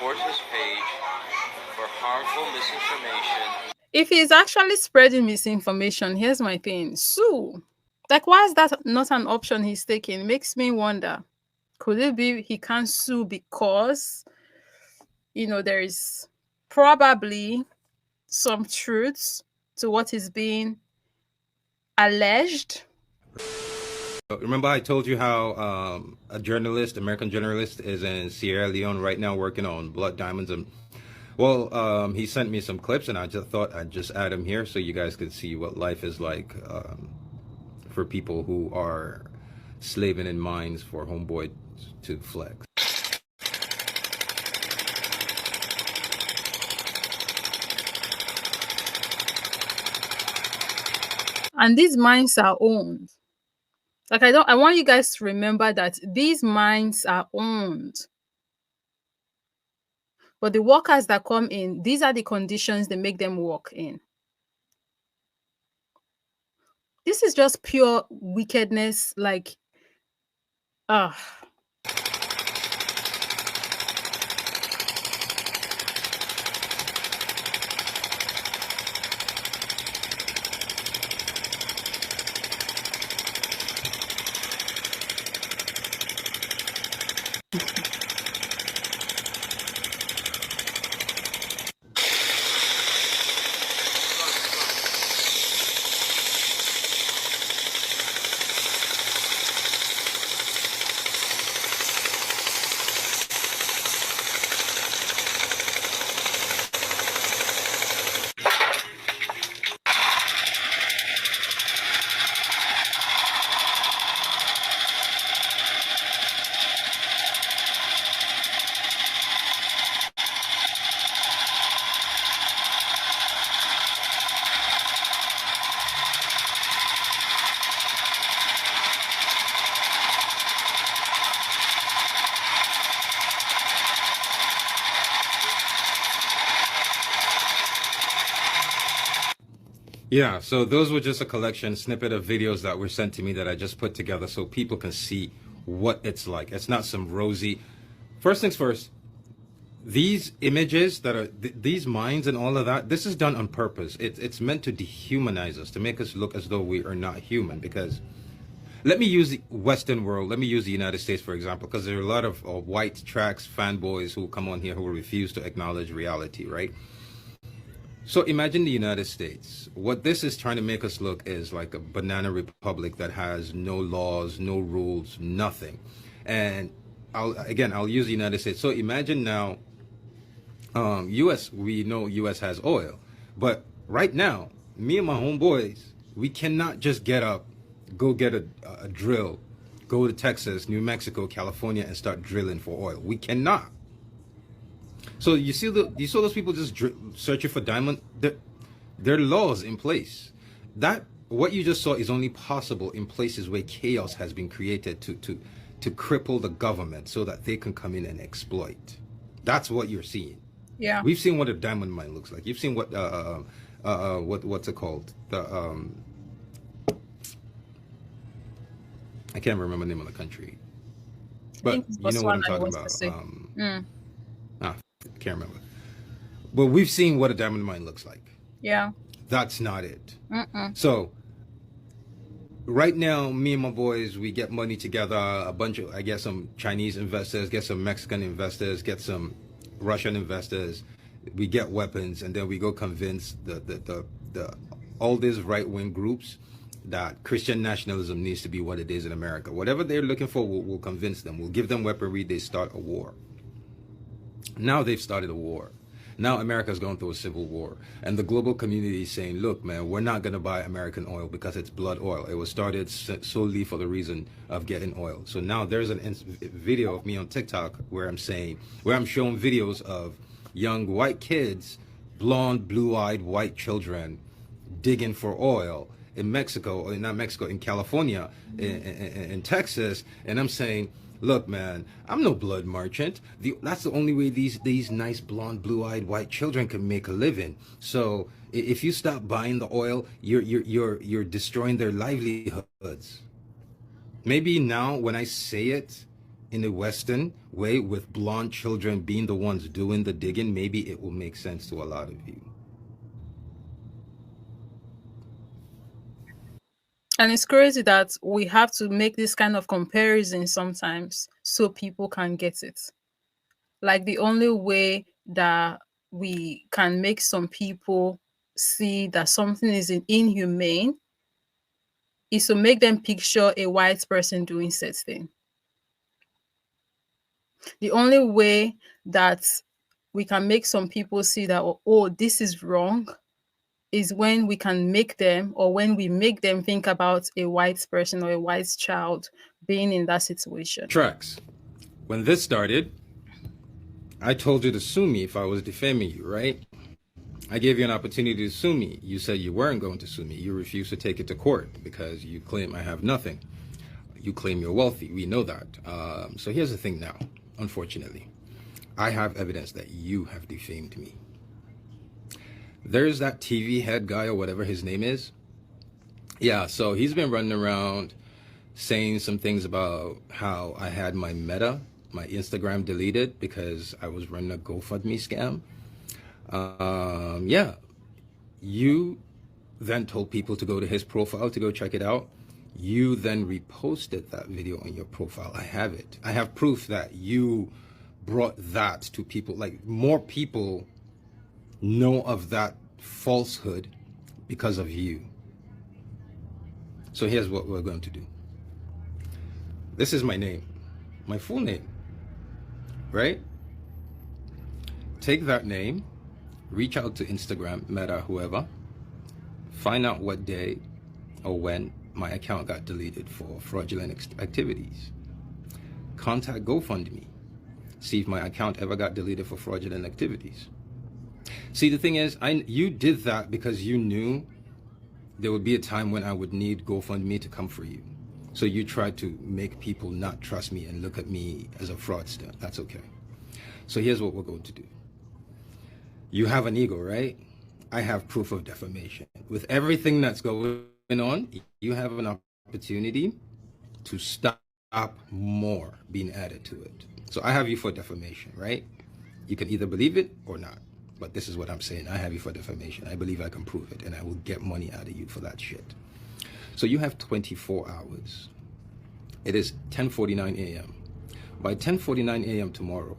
reports his page for harmful misinformation. If he's actually spreading misinformation, here's my thing. Sue. Like, why is that not an option he's taking? Makes me wonder. Could it be he can't sue because, there is probably some truths to what is being alleged? Remember I told you how a journalist, American journalist, is in Sierra Leone right now working on blood diamonds, and he sent me some clips, and I just thought I'd just add them here so you guys could see what life is like for people who are slaving in mines for homeboy to flex. And these mines are owned. Like, I want you guys to remember that these mines are owned. But the workers that come in, these are the conditions they make them work in. This is just pure wickedness. Like, Yeah, so those were just a collection snippet of videos that were sent to me that I just put together so people can see what it's like. It's not some rosy. First things first, these images that are these minds and all of that, this is done on purpose. It's meant to dehumanize us, to make us look as though we are not human. Because let me use the Western world, let me use the United States for example, because there are a lot of white tracks fanboys who come on here who refuse to acknowledge reality, right? So imagine the United States. What this is trying to make us look is like a banana republic that has no laws, no rules, nothing. And I'll use the United States. So imagine now, US, we know US has oil, but right now, me and my homeboys, we cannot just get up, go get a drill, go to Texas, New Mexico, California, and start drilling for oil. We cannot. So you saw those people just searching for diamond. There are laws in place. That what you just saw is only possible in places where chaos has been created to cripple the government so that they can come in and exploit. That's what you're seeing. yeah. We've seen what a diamond mine looks like. You've seen what what's it called? I can't remember the name of the country, but you know what I'm talking about. I can't remember. But we've seen what a diamond mine looks like. Yeah. That's not it. So right now, me and my boys, we get money together. I get some Chinese investors, get some Mexican investors, get some Russian investors. We get weapons, and then we go convince the all these right-wing groups that Christian nationalism needs to be what it is in America. Whatever they're looking for, we'll convince them. We'll give them weaponry. They start a war. Now they've started a war. Now America's going through a civil war. And the global community is saying, look, man, we're not going to buy American oil because it's blood oil. It was started solely for the reason of getting oil. So now there's a video of me on TikTok where I'm showing videos of young white kids, blonde, blue-eyed white children digging for oil in Mexico, or not Mexico, in California, in Texas. And I'm saying, look, man, I'm no blood merchant. That's the only way these nice blonde, blue-eyed white children can make a living. So if you stop buying the oil, you're destroying their livelihoods. Maybe now when I say it, in a Western way, with blonde children being the ones doing the digging, maybe it will make sense to a lot of you. And it's crazy that we have to make this kind of comparison sometimes so people can get it. Like the only way that we can make some people see that something is inhumane is to make them picture a white person doing such thing. The only way that we can make some people see that, oh, this is wrong, is when we can make them, or when we make them think about a white person or a white child being in that situation. Tracks. When this started, I told you to sue me if I was defaming you, right? I gave you an opportunity to sue me. You said you weren't going to sue me. You refused to take it to court because you claim I have nothing. You claim you're wealthy. We know that. So here's the thing now, unfortunately. I have evidence that you have defamed me. There's that TV head guy or whatever his name is. Yeah, so he's been running around saying some things about how I had my Instagram deleted because I was running a GoFundMe scam. Yeah, you then told people to go to his profile to go check it out. You then reposted that video on your profile. I have it. I have proof that you brought that to people. Like, more people know of that falsehood because of you. So here's what we're going to do. This is my name, my full name, right? Take that name, reach out to Instagram, Meta, whoever, find out what day or when my account got deleted for fraudulent activities. Contact GoFundMe, see if my account ever got deleted for fraudulent activities. See, the thing is, you did that because you knew there would be a time when I would need GoFundMe to come for you. So you tried to make people not trust me and look at me as a fraudster. That's okay. So here's what we're going to do. You have an ego, right? I have proof of defamation. With everything that's going on, you have an opportunity to stop more being added to it. So I have you for defamation, right? You can either believe it or not. But this is what I'm saying. I have you for defamation. I believe I can prove it, and I will get money out of you for that shit. So you have 24 hours. It is 10:49 a.m. By 10:49 a.m. tomorrow,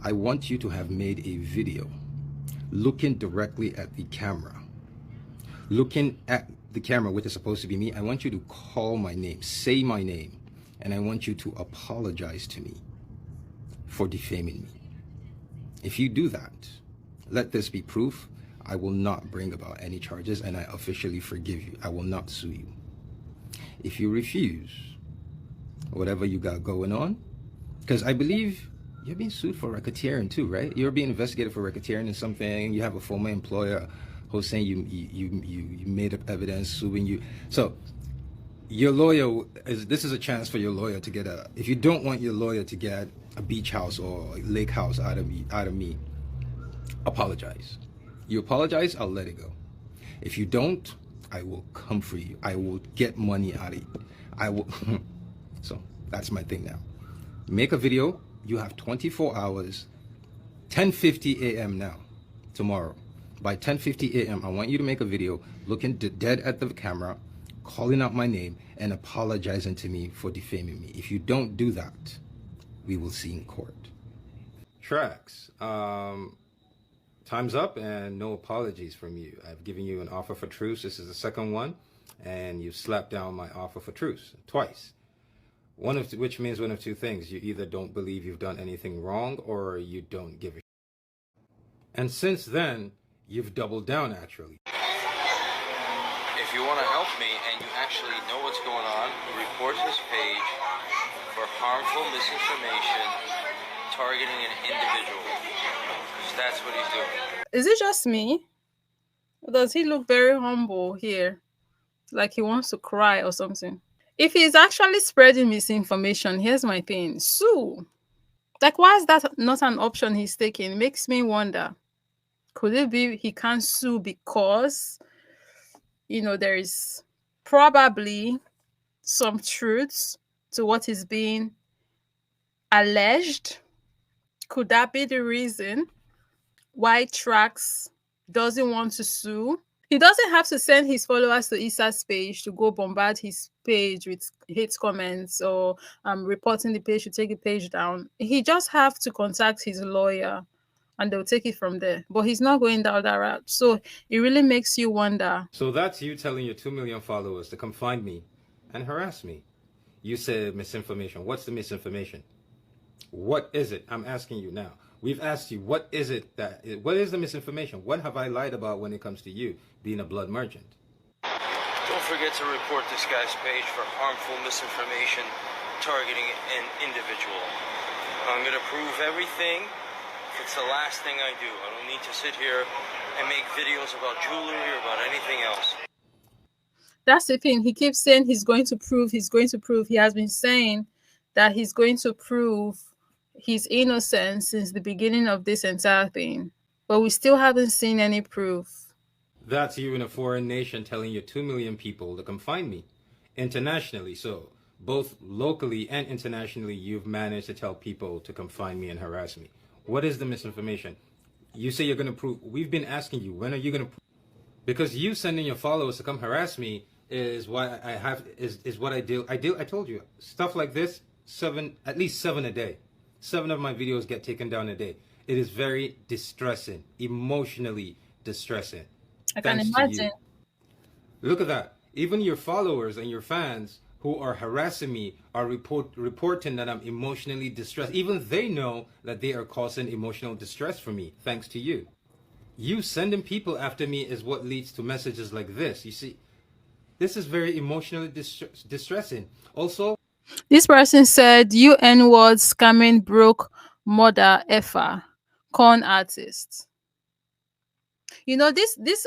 I want you to have made a video looking directly at the camera. Looking at the camera, which is supposed to be me. I want you to call my name, say my name, and I want you to apologize to me for defaming me. If you do that, let this be proof. I will not bring about any charges, and I officially forgive you. I will not sue you. If you refuse, whatever you got going on, because I believe you're being sued for racketeering too, right? You're being investigated for racketeering and something. You have a former employer who's saying you made up evidence suing you. So your lawyer this is a chance for your lawyer to get if you don't want your lawyer to get a beach house or a lake house out of me, apologize. You apologize, I'll let it go. If you don't, I will come for you. I will get money out of you. I will. So that's my thing now. Make a video. You have 24 hours. 10:50 a.m. now, tomorrow. By 10:50 a.m., I want you to make a video looking dead at the camera, calling out my name, and apologizing to me for defaming me. If you don't do that, we will see in court. Tracks. Time's up and no apologies from you. I've given you an offer for truce. This is the second one, and you slapped down my offer for truce twice. Which means one of two things. You either don't believe you've done anything wrong, or you don't give a shit. And since then, you've doubled down, actually. If you want to help me and you actually know what's going on, report this page for harmful misinformation targeting an individual. That's what he's doing. Is it just me? Or does he look very humble here? Like he wants to cry or something? If he's actually spreading misinformation, here's my thing. Sue. Like, why is that not an option he's taking? It makes me wonder. Could it be he can't sue because, there is probably some truths to what is being alleged. Could that be the reason why Trax doesn't want to sue? He doesn't have to send his followers to Issa's page to go bombard his page with hate comments or reporting the page to take the page down. He just have to contact his lawyer and they'll take it from there. But he's not going down that route. So it really makes you wonder. So that's you telling your 2 million followers to come find me and harass me. You said misinformation. What's the misinformation? What is it? I'm asking you now. We've asked you, what is the misinformation? What have I lied about when it comes to you being a blood merchant? Don't forget to report this guy's page for harmful misinformation targeting an individual. I'm going to prove everything. It's the last thing I do. I don't need to sit here and make videos about jewelry or about anything else. That's the thing. He keeps saying he's going to prove. He has been saying that he's going to prove his innocence since the beginning of this entire thing. But we still haven't seen any proof. That's you in a foreign nation telling your 2 million people to come find me. Internationally, so both locally and internationally, you've managed to tell people to come find me and harass me. What is the misinformation? You say you're going to prove. We've been asking you, when are you going to prove? Because you sending your followers to come harass me is what I have, is what I do. I told you, stuff like this, at least seven a day. 7 of my videos get taken down a day. It is very distressing, emotionally distressing. I can imagine. Look at that. Even your followers and your fans who are harassing me are reporting that I'm emotionally distressed. Even they know that they are causing emotional distress for me, thanks to you. You sending people after me is what leads to messages like this. You see, this is very emotionally distressing. Also, this person said, "You N-word scamming broke mother effer, con artist." You know, this there's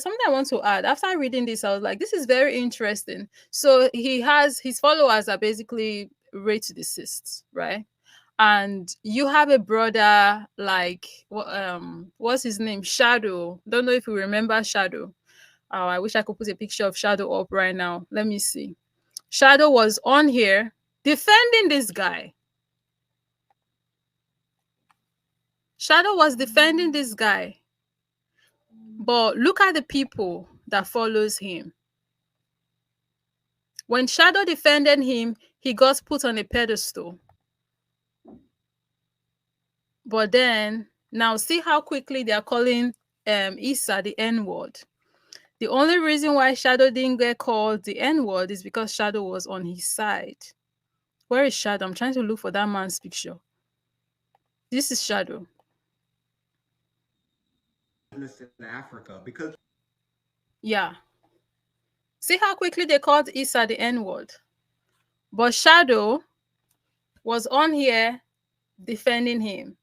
something I want to add. After reading this, I was like, this is very interesting. So he has his followers are basically rate deceased, right? And you have a brother like what's his name? Shadow. Don't know if you remember Shadow. Oh, I wish I could put a picture of Shadow up right now. Let me see. Shadow was on here defending this guy. Shadow was defending this guy. But look at the people that follows him. When Shadow defended him, he got put on a pedestal. But then, now see how quickly they are calling Issa the N-word. The only reason why Shadow didn't get called the N-word is because Shadow was on his side. Where is Shadow? I'm trying to look for that man's picture. This is Shadow. In Africa, because yeah. See how quickly they called Issa the N-word. But Shadow was on here defending him.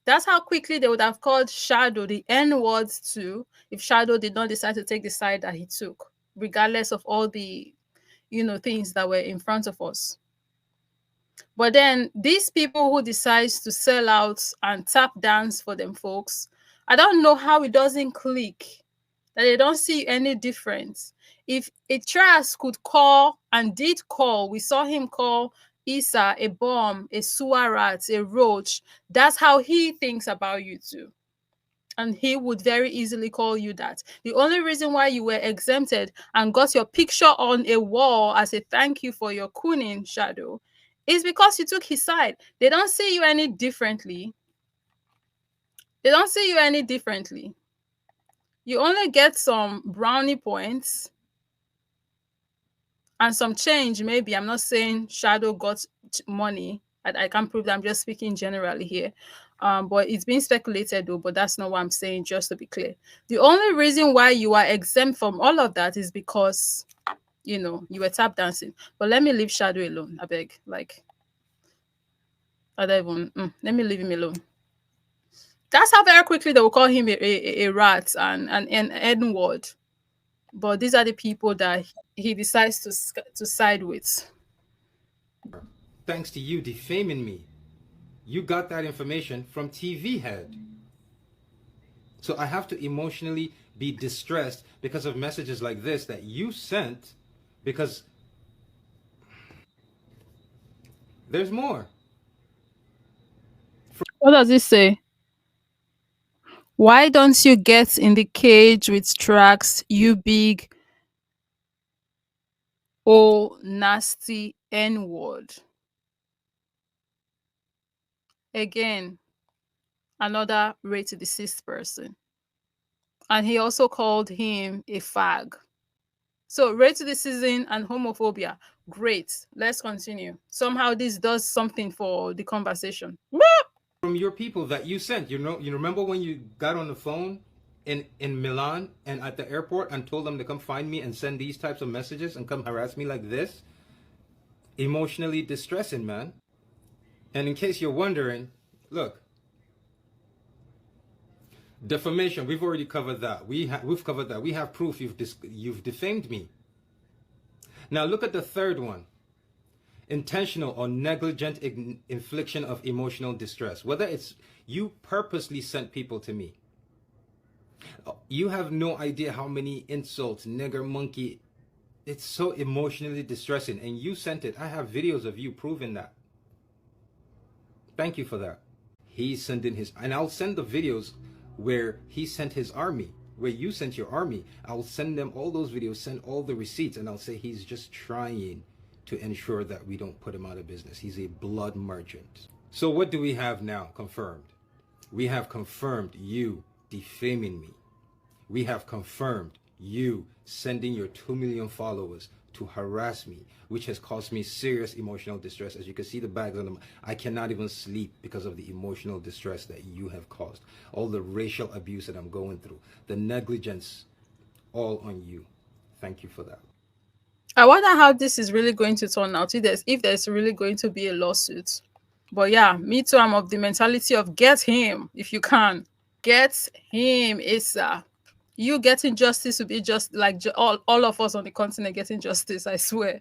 That's how quickly they would have called Shadow the N-words too if Shadow did not decide to take the side that he took, regardless of all the, things that were in front of us. But then these people who decides to sell out and tap dance for them folks, I don't know how it doesn't click, that they don't see any difference. If a Trask could call and did call, we saw him call Issa a bomb, a sewer rat, a roach. That's how he thinks about you too. And he would very easily call you that. The only reason why you were exempted and got your picture on a wall as a thank you for your cooning, Shadow, is because you took his side. They don't see you any differently. They don't see you any differently. You only get some brownie points and some change, maybe. I'm not saying Shadow got money. I can't prove that. I'm just speaking generally here. But it's been speculated though, but that's not what I'm saying, just to be clear. The only reason why you are exempt from all of that is because, you were tap dancing. But let me leave Shadow alone, I beg. I don't even, let me leave him alone. That's how very quickly they will call him a rat and an N-word. But these are the people that he decides to side with. Thanks to you defaming me. You got that information from TV Head. So I have to emotionally be distressed because of messages like this that you sent, because there's more. What does it say? Why don't you get in the cage with tracks, you big, nasty N word? Again, another rate to deceased person. And he also called him a fag. So racism and homophobia, great. Let's continue. Somehow this does something for the conversation. From your people that you sent. You remember when you got on the phone in Milan and at the airport and told them to come find me and send these types of messages and come harass me like this? Emotionally distressing, man. And in case you're wondering, look, defamation, we've already covered that. We've covered that. We have proof you've defamed me. Now look at the third one. Intentional or negligent infliction of emotional distress. Whether it's you purposely sent people to me. You have no idea how many insults, nigger, monkey. It's so emotionally distressing. And you sent it. I have videos of you proving that. Thank you for that. He's sending his, and I'll send the videos where he sent his army, where you sent your army. I'll send them all those videos, send all the receipts, and I'll say he's just trying to ensure that we don't put him out of business. He's a blood merchant. So what do we have now confirmed? We have confirmed you defaming me. We have confirmed you sending your 2 million followers to harass me, which has caused me serious emotional distress. As you can see the bags on them, I cannot even sleep because of the emotional distress that you have caused. All the racial abuse that I'm going through, the negligence, all on you. Thank you for that. I wonder how this is really going to turn out, if there's really going to be a lawsuit. But yeah, me too. I'm of the mentality of get him if you can. Get him, Issa. You getting justice will be just like all of us on the continent getting justice, I swear.